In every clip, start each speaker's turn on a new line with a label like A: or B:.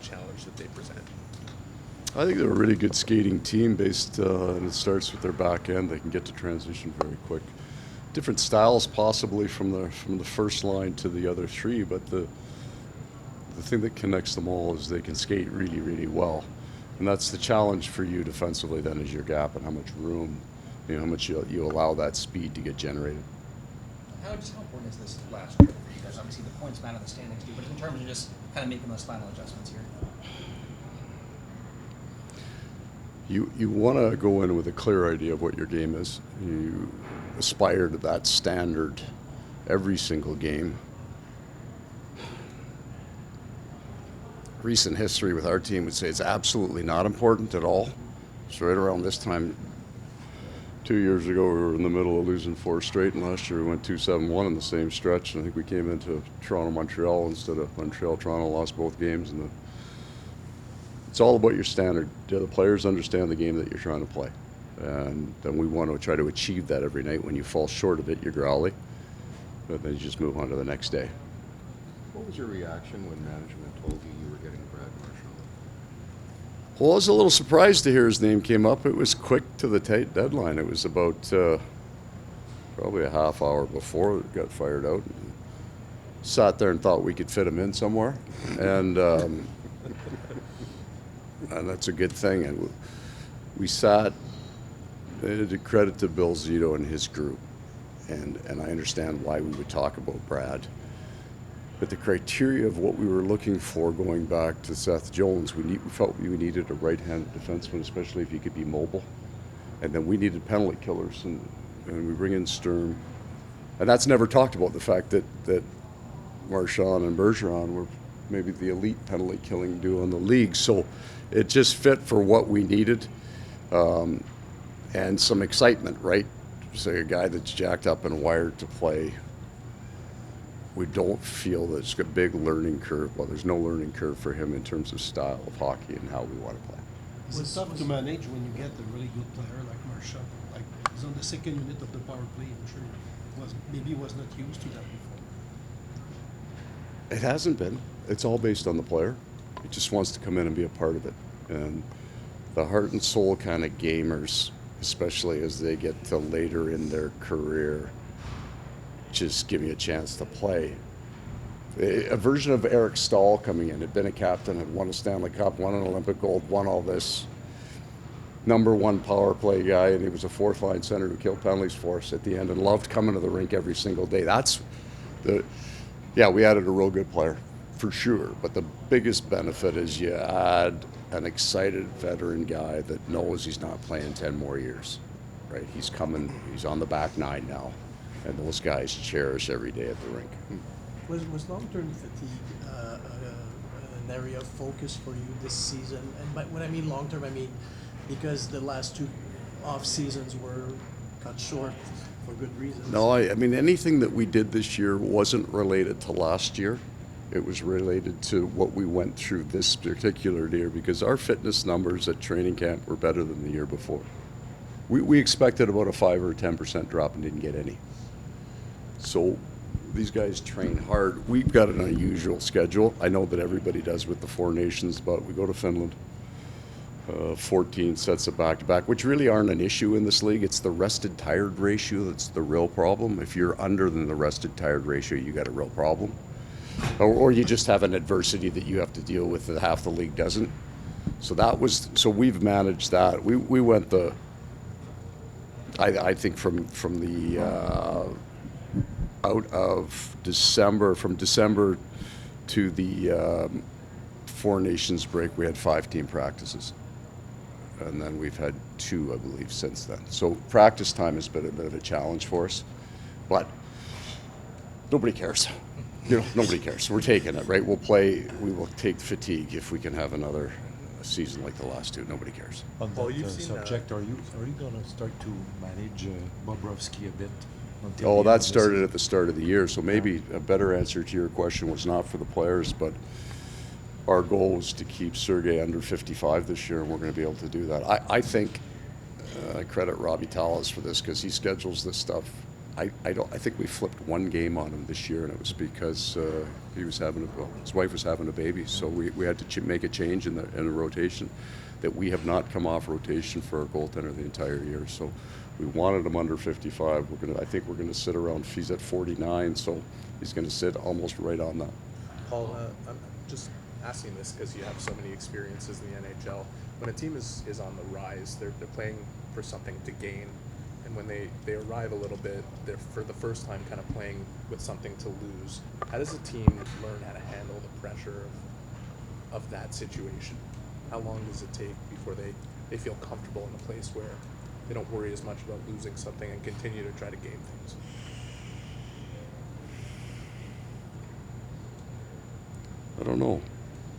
A: challenge that they present?
B: I think they're a really good skating team based, and it starts with their back end. They can get to transition very quick. Different styles possibly from the first line to the other three, but the thing that connects them all is they can skate really, really well. And that's the challenge for you defensively then, is your gap and how much room, how much you allow that speed to get generated.
C: How important is this last year for you guys? Obviously the points matter, the standings do, but in terms of just kind of making those final adjustments here.
B: You want to go in with a clear idea of what your game is. You aspire to that standard every single game. Recent history with our team would say it's absolutely not important at all. So right around this time, 2 years ago, we were in the middle of losing 4 straight, and last year we went 2-7-1 in the same stretch. And I think we came into Toronto-Montreal instead of Montreal-Toronto, lost both games. And it's all about your standard. Do the players understand the game that you're trying to play? And then we want to try to achieve that every night. When you fall short of it, you're growly, but then you just move on to the next day.
D: What was your reaction when management told you were getting Brad Marchand?
B: Well, I was a little surprised to hear his name came up. It was quick to the tight deadline. It was about probably a half hour before it got fired out. Sat there and thought we could fit him in somewhere, and that's a good thing. And we sat. To credit to Bill Zito and his group, and I understand why we would talk about Brad. But the criteria of what we were looking for, going back to Seth Jones, we felt we needed a right-handed defenseman, especially if he could be mobile. And then we needed penalty killers, and we bring in Sturm. And that's never talked about, the fact that Marchand and Bergeron were maybe the elite penalty killing duo in the league. So it just fit for what we needed. And some excitement, right? So a guy that's jacked up and wired to play. We don't feel that it's a big learning curve. Well, there's no learning curve for him in terms of style of hockey and how we want to play.
E: It's tough to manage when you get a really good player like Marchand. Like, he's on the second unit of the power play. I'm sure he was not used to that before.
B: It hasn't been. It's all based on the player. He just wants to come in and be a part of it. And the heart and soul kind of gamers, especially as they get to later in their career, just give me a chance to play. A version of Eric Stahl coming in, had been a captain, had won a Stanley Cup, won an Olympic gold, won all this. #1 power play guy, and he was a fourth-line center who killed penalties for us at the end and loved coming to the rink every single day. We added a real good player, for sure. But the biggest benefit is you add an excited veteran guy that knows he's not playing 10 more years, right? He's coming, he's on the back nine now, and those guys cherish every day at the rink.
F: Was long-term fatigue an area of focus for you this season? And when I mean long-term, I mean because the last 2 off seasons were cut short for good reasons.
B: No, I mean, anything that we did this year wasn't related to last year. It was related to what we went through this particular year, because our fitness numbers at training camp were better than the year before. We expected about a 5 or 10% drop and didn't get any. So these guys train hard. We've got an unusual schedule. I know that everybody does with the 4 nations, but we go to Finland. 14 sets of back-to-back, which really aren't an issue in this league. It's the rested-tired ratio that's the real problem. If you're under than the rested-tired ratio, you got a real problem. Or you just have an adversity that you have to deal with that half the league doesn't. So we've managed that. We went I think from the out of December, from December to the 4 nations break, we had 5 team practices. And then we've had 2, I believe, since then. So practice time has been a bit of a challenge for us, but nobody cares. Nobody cares. We're taking it, right? We'll play. We will take fatigue if we can have another season like the last 2. Nobody cares.
G: On that subject, are you going to start to manage Bobrovsky a bit?
B: Oh, that started at the start of the year. So maybe a better answer to your question was not for the players, but our goal was to keep Sergei under 55 this year, and we're going to be able to do that. I think I credit Robbie Tallis for this, because he schedules this stuff I think we flipped one game on him this year, and it was because he was his wife was having a baby, so we had to make a change in the rotation. That we have not come off rotation for our goaltender the entire year. So we wanted him under 55. I think we're gonna sit around. He's at 49, so he's gonna sit almost right on that.
A: Paul, I'm just asking this because you have so many experiences in the NHL. When a team is on the rise, they're playing for something to gain. And when they arrive a little bit, they're for the first time kind of playing with something to lose. How does a team learn how to handle the pressure of that situation? How long does it take before they feel comfortable in a place where they don't worry as much about losing something and continue to try to gain things?
B: I don't know.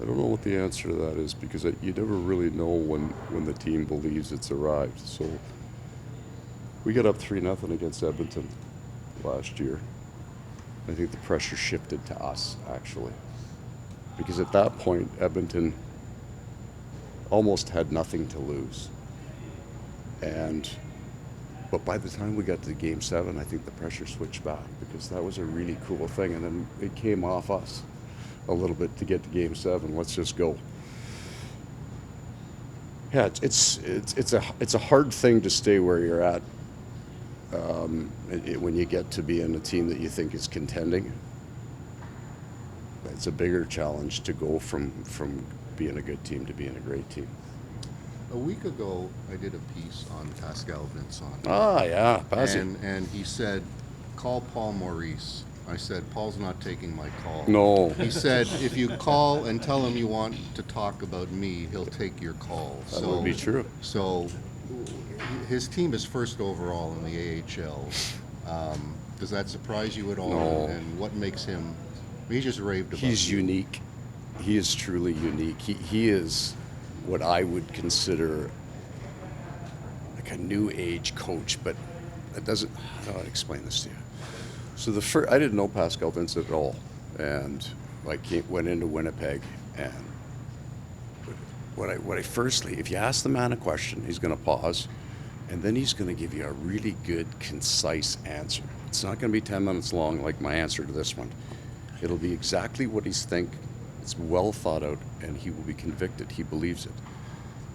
B: I don't know what the answer to that is, because you never really know when the team believes it's arrived. So we got up 3-0 against Edmonton last year. I think the pressure shifted to us, actually, because at that point Edmonton almost had nothing to lose. But by the time we got to Game 7, I think the pressure switched back, because that was a really cool thing, and then it came off us a little bit to get to Game 7. Let's just go. Yeah, it's a hard thing to stay where you're at when you get to be in a team that you think is contending. It's a bigger challenge to go from being a good team to being a great team.
D: A week ago, I did a piece on Pascal Vincent.
B: Ah, yeah, Passy.
D: And he said, call Paul Maurice. I said, Paul's not taking my call.
B: No.
D: He said, if you call and tell him you want to talk about me, he'll take your call.
B: That would be true.
D: So his team is first overall in the AHL. Does that surprise you at all?
B: No.
D: And what makes him, he just raved about
B: He's
D: you.
B: unique. He is truly unique. He is what I would consider like a new age coach, but it doesn't, how do I explain this to you? So I didn't know Pascal Vincent at all, and I went into Winnipeg, and if you ask the man a question, he's going to pause, and then he's going to give you a really good, concise answer. It's not going to be 10 minutes long like my answer to this one. It'll be exactly what he's think. It's well thought out, and he will be convicted. He believes it.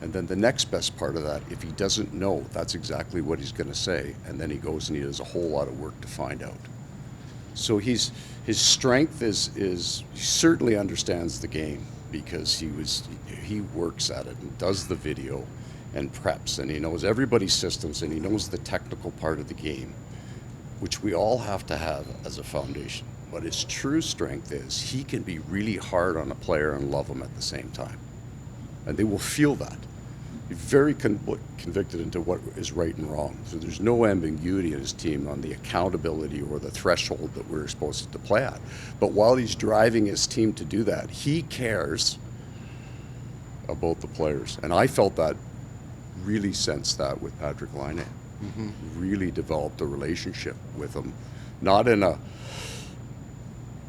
B: And then the next best part of that, if he doesn't know, that's exactly what he's going to say, and then he goes and he does a whole lot of work to find out. So his strength is he certainly understands the game, because he works at it and does the video and preps, and he knows everybody's systems, and he knows the technical part of the game, which we all have to have as a foundation. But his true strength is he can be really hard on a player and love them at the same time, and they will feel that. He's very convicted into what is right and wrong. So there's no ambiguity in his team on the accountability or the threshold that we're supposed to play at. But while he's driving his team to do that, he cares about the players. And I felt that, really sensed that with Patrick Laine. Mm-hmm. Really developed a relationship with him. Not in a,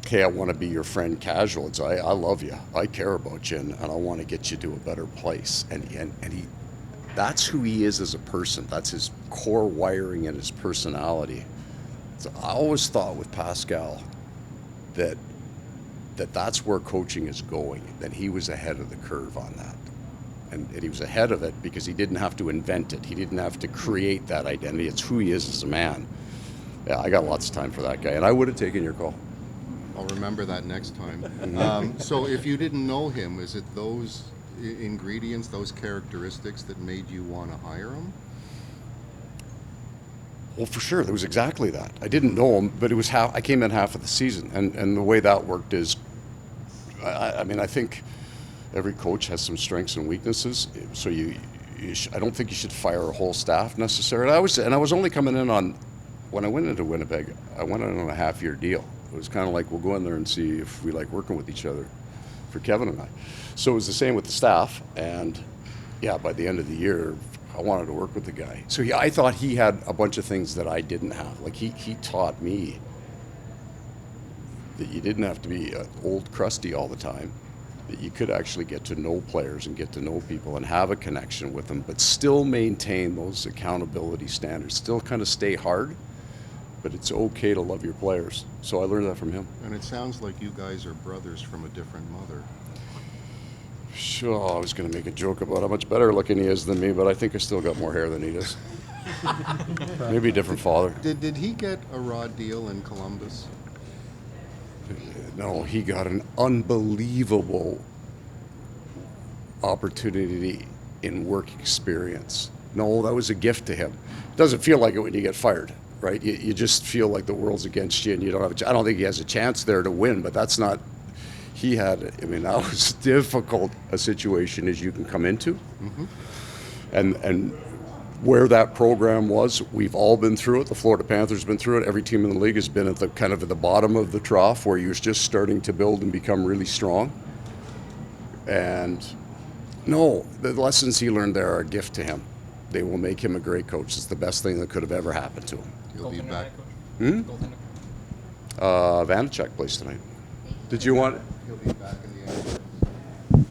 B: okay, I want to be your friend casual. It's I love you, I care about you, and I want to get you to a better place. And he, that's who he is as a person. That's his core wiring and his personality. So I always thought with Pascal that's where coaching is going, that he was ahead of the curve on that. And he was ahead of it because he didn't have to invent it. He didn't have to create that identity. It's who he is as a man. Yeah, I got lots of time for that guy, and I would have taken your call.
D: I'll remember that next time. So if you didn't know him, is it those ingredients, those characteristics that made you want to hire him?
B: Well, for sure, there was exactly that. I didn't know him, but it was I came in half of the season, and the way that worked is, I mean, I think every coach has some strengths and weaknesses. So I don't think you should fire a whole staff necessarily. I was only coming in on, when I went into Winnipeg, I went in on a half-year deal. It was kind of like, we'll go in there and see if we like working with each other, for Kevin and I. So it was the same with the staff, and yeah, by the end of the year, I wanted to work with the guy. So I thought he had a bunch of things that I didn't have. Like he taught me that you didn't have to be old crusty all the time, that you could actually get to know players and get to know people and have a connection with them, but still maintain those accountability standards, still kind of stay hard, but it's okay to love your players. So I learned that from him.
D: And it sounds like you guys are brothers from a different mother.
B: Sure, I was going to make a joke about how much better looking he is than me, but I think I still got more hair than he does. Maybe a different father.
D: Did he get a raw deal in Columbus?
B: No, he got an unbelievable opportunity in work experience. No, that was a gift to him. It doesn't feel like it when you get fired, right? You just feel like the world's against you and you don't have I don't think he has a chance there to win, but that's not, he had, I mean, that was difficult a situation as you can come into.
D: Mm-hmm.
B: And where that program was, we've all been through it. The Florida Panthers have been through it. Every team in the league has been at the kind of at the bottom of the trough where you're just starting to build and become really strong. And no, the lessons he learned there are a gift to him. They will make him a great coach. It's the best thing that could have ever happened to him.
D: He'll be
C: Goaltender
D: back.
C: tonight, Coach? Goaltender.
B: Vanacek plays tonight. Did you want?
D: He'll be back in the NHL.